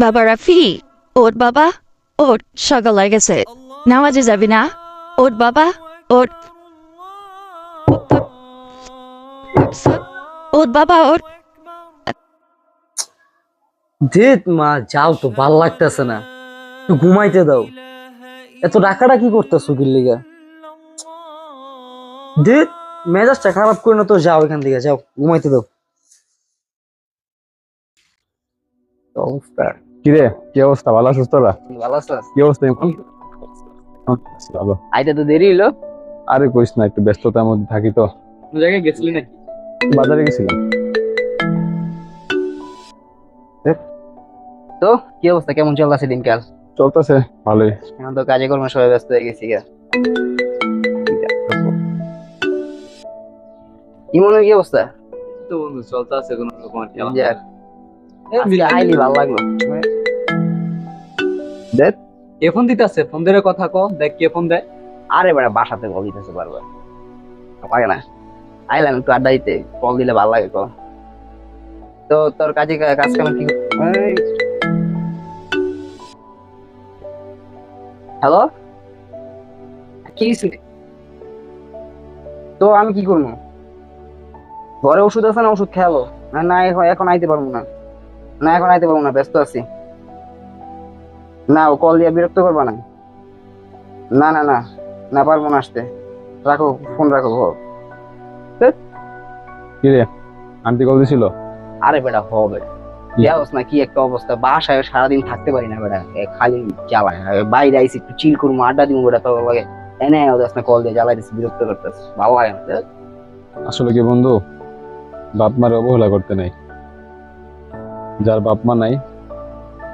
বাবা রাফি, ওঠ বাবা, ওঠ, সকাল হয়ে গেছে, নামাজে যাবি না? ওঠ বাবা, ওঠ, ওঠ বাবা, ওঠ। দেখ মা, যাও তো, ভাল লাগতেছে না, একটু ঘুমাইতে দাও। এত ডাকাটা কি করতেছো কি লিগা? দেখ, মেজাজটা খারাপ করে না তো, যাও এখান থেকে, যাও ঘুমাইতে দাও। অবস্থা কিরে, কি অবস্থা? ভালো আছিস তোরা? ভালো আছো? কি অবস্থা এখন? ভালো। আইতে তো দেরি হইলো। আরে কইস না, একটু ব্যস্ততার মধ্যে থাকি তো। কোন জায়গায় গেছিলি নাকি? বাজারে গেছিলাম। তো কি অবস্থা, কেমন চলতেছে দিনকাল? চলতেছে ভালোই। এখন তো কাজে কর্মে সবাই ব্যস্ত হয়ে গেছি গা। ইমনের কি অবস্থা? তো বন্ধু চলতে আছে কোন রকম আর কি। যাক, আজকে আইলি ভালো লাগলো। দেখ কে ফোন দিতেছে, ফোন ধরে কথা ক, দেখ কে ফোন দেয়। আরে বেটা, বাসাতে কল দিতেছে বারবার, লাগে না? আইলাম একটু আড্ডা দিতে, কল দিলে ভালো লাগে কল। তো তোর কাজে কাজ কাম কি? হ্যালো, কি হইছে? তো আমি কি করবো? ঘরে ওষুধ আছে না, ওষুধ খেয়ালো? না না, এখন আইতে পারবো না। না এখন আইতে পারবো না, ব্যস্ত আছি। না, ও কল দিয়ে বিরক্ত করবা না। না না না, না পারবো না আসতে। রাখো ফোন, রাখো। কিরে, আন্টি কল দিছিল? আরে বেটা হবে, কি অবস্থা, কি একটা অবস্থা, বাসায় সারাদিন থাকতে পারি না বেটা, খালি জ্বালায়। বাইরে আইসি একটু চিল করবো, আড্ডা দিব বেটা, তোর লাগে এনে না কল দিয়ে জ্বালাই দিচ্ছি, বিরক্ত করতেছে, ভালো লাগে না। আসলে কি বন্ধু, বাপ মার অবহেলা করতে নাই। যার বাপ মা নাই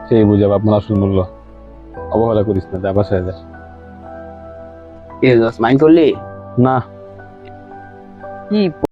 সেই বুঝে বাপ মার আসল মূল্য। অবহেলা করিস না, যা বাসায় যা। মাইন্ড করলি না, কি